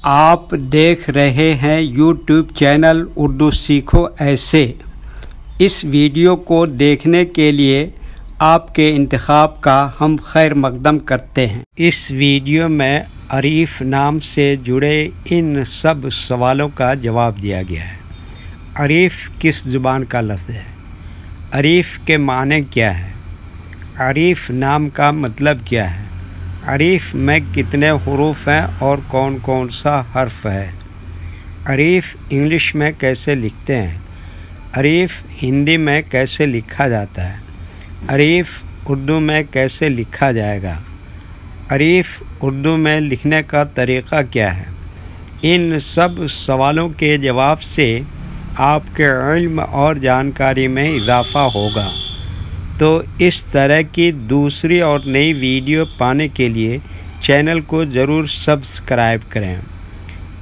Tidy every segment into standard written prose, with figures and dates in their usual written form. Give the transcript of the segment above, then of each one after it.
آپ دیکھ رہے ہیں یوٹیوب چینل اردو سیکھو ایسے۔ اس ویڈیو کو دیکھنے کے لیے آپ کے انتخاب کا ہم خیر مقدم کرتے ہیں۔ اس ویڈیو میں عریف نام سے جڑے ان سب سوالوں کا جواب دیا گیا ہے۔ عریف کس زبان کا لفظ ہے؟ عریف کے معنی کیا ہے؟ عریف نام کا مطلب کیا ہے؟ عریف میں کتنے حروف ہیں اور کون کون سا حرف ہے؟ عریف انگلش میں کیسے لکھتے ہیں؟ عریف ہندی میں کیسے لکھا جاتا ہے؟ عریف اردو میں کیسے لکھا جائے گا؟ عریف اردو میں لکھنے کا طریقہ کیا ہے؟ ان سب سوالوں کے جواب سے آپ کے علم اور جانکاری میں اضافہ ہوگا۔ تو اس طرح کی دوسری اور نئی ویڈیو پانے کے لیے چینل کو ضرور سبسکرائب کریں۔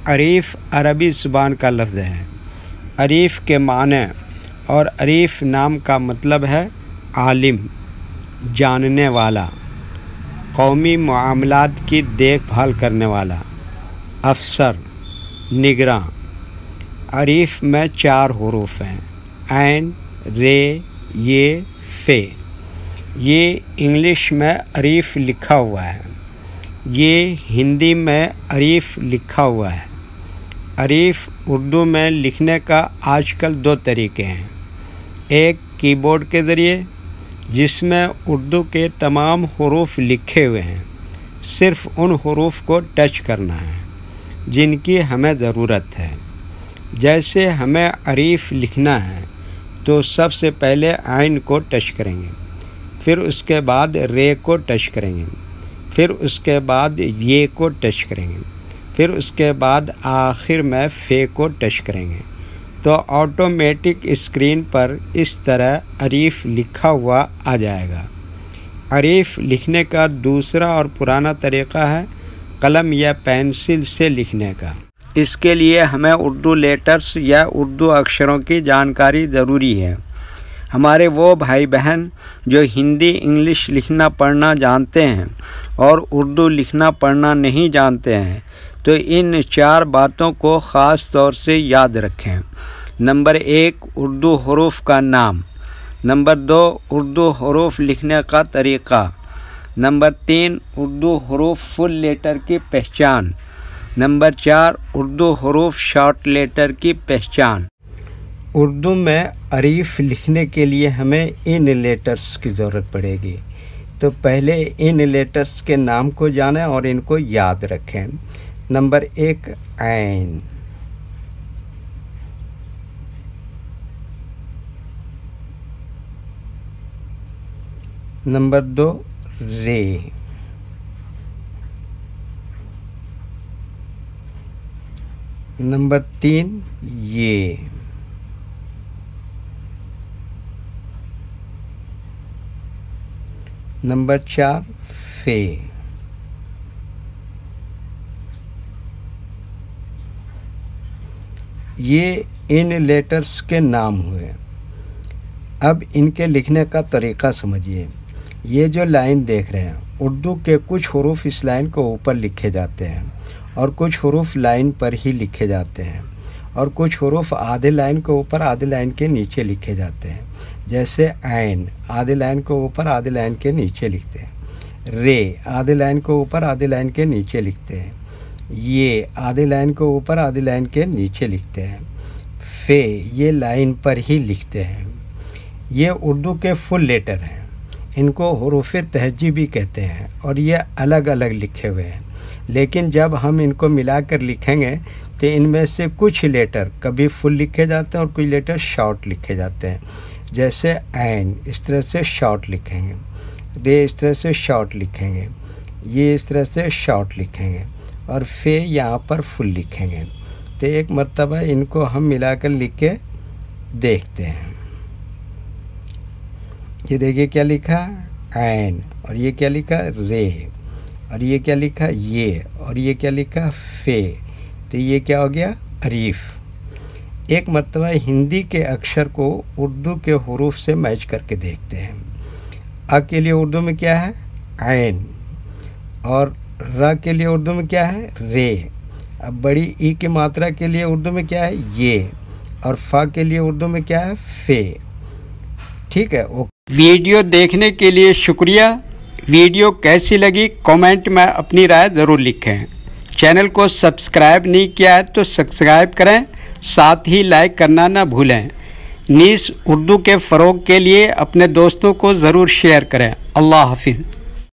عریف عربی زبان کا لفظ ہے۔ عریف کے معنی اور عریف نام کا مطلب ہے عالم، جاننے والا، قومی معاملات کی دیکھ بھال کرنے والا، افسر، نگراں۔ عریف میں 4 حروف ہیں: عین، رے، یہ، فے۔ یہ انگلش میں عریف لکھا ہوا ہے، یہ ہندی میں عریف لکھا ہوا ہے۔ عریف اردو میں لکھنے کا آج کل 2 طریقے ہیں۔ ایک کی بورڈ کے ذریعے، جس میں اردو کے تمام حروف لکھے ہوئے ہیں، صرف ان حروف کو ٹچ کرنا ہے جن کی ہمیں ضرورت ہے۔ جیسے ہمیں عریف لکھنا ہے تو سب سے پہلے عین کو ٹچ کریں گے، پھر اس کے بعد رے کو ٹچ کریں گے، پھر اس کے بعد یہ کو ٹچ کریں گے، پھر اس کے بعد آخر میں فے کو ٹچ کریں گے، تو آٹومیٹک اسکرین پر اس طرح عریف لکھا ہوا آ جائے گا۔ عریف لکھنے کا دوسرا اور پرانا طریقہ ہے قلم یا پینسل سے لکھنے کا۔ اس کے لیے ہمیں اردو لیٹرز یا اردو اکشروں کی جانکاری ضروری ہے۔ ہمارے وہ بھائی بہن جو ہندی انگلش لکھنا پڑھنا جانتے ہیں اور اردو لکھنا پڑھنا نہیں جانتے ہیں تو ان 4 باتوں کو خاص طور سے یاد رکھیں۔ نمبر 1، اردو حروف کا نام۔ نمبر 2، اردو حروف لکھنے کا طریقہ۔ نمبر 3، اردو حروف فل لیٹر کی پہچان۔ نمبر 4، اردو حروف شارٹ لیٹر کی پہچان۔ اردو میں عریف لکھنے کے لیے ہمیں ان لیٹرز کی ضرورت پڑے گی، تو پہلے ان لیٹرز کے نام کو جانیں اور ان کو یاد رکھیں۔ نمبر 1، عین۔ نمبر 2، رے۔ نمبر 3، یہ۔ نمبر 4، فے۔ یہ ان لیٹرز کے نام ہوئے۔ اب ان کے لکھنے کا طریقہ سمجھیے۔ یہ جو لائن دیکھ رہے ہیں، اردو کے کچھ حروف اس لائن کو اوپر لکھے جاتے ہیں اور کچھ حروف لائن پر ہی لکھے جاتے ہیں، اور کچھ حروف آدھے لائن کے اوپر آدھے لائن کے نیچے لکھے جاتے ہیں۔ جیسے عین آدھے لائن کے اوپر آدھے لائن کے نیچے لکھتے ہیں، رے آدھے لائن کے اوپر آدھے لائن کے نیچے لکھتے ہیں، یہ آدھے لائن کے اوپر آدھے لائن کے نیچے لکھتے ہیں، فے یہ لائن پر ہی لکھتے ہیں۔ یہ اردو کے فل لیٹر ہیں، ان کو حروف تہجی بھی کہتے ہیں اور یہ الگ الگ لکھے ہوئے ہیں، لیکن جب ہم ان کو ملا کر لکھیں گے تو ان میں سے کچھ لیٹر کبھی فل لکھے جاتے ہیں اور کچھ لیٹر شارٹ لکھے جاتے ہیں۔ جیسے عین اس طرح سے شارٹ لکھیں گے، رے اس طرح سے شارٹ لکھیں گے، یہ اس طرح سے شارٹ لکھیں گے، اور فے یہاں پر فل لکھیں گے۔ تو ایک مرتبہ ان کو ہم ملا کر لکھ کے دیکھتے ہیں۔ یہ دیکھیے کیا لکھا، عین، اور یہ کیا لکھا، رے، اور یہ کیا لکھا، یہ، اور یہ کیا لکھا، فے۔ تو یہ کیا ہو گیا، عریف۔ ایک مرتبہ ہندی کے اکشر کو اردو کے حروف سے میچ کر کے دیکھتے ہیں۔ ا کے لیے اردو میں کیا ہے، عین، اور ر کے لیے اردو میں کیا ہے، رے۔ اب بڑی ای کی ماترا کے لیے اردو میں کیا ہے یہ، اور فا کے لیے اردو میں کیا ہے فے. ٹھیک ہے. ویڈیو دیکھنے کے لیے شکریہ. ویڈیو کیسی لگی کامنٹ میں اپنی رائے ضرور لکھیں. چینل کو سبسکرائب نہیں کیا ہے تو سبسکرائب کریں، ساتھ ہی لائک کرنا نہ بھولیں. نیز اردو کے فروغ کے لیے اپنے دوستوں کو ضرور شیئر کریں. اللہ حافظ.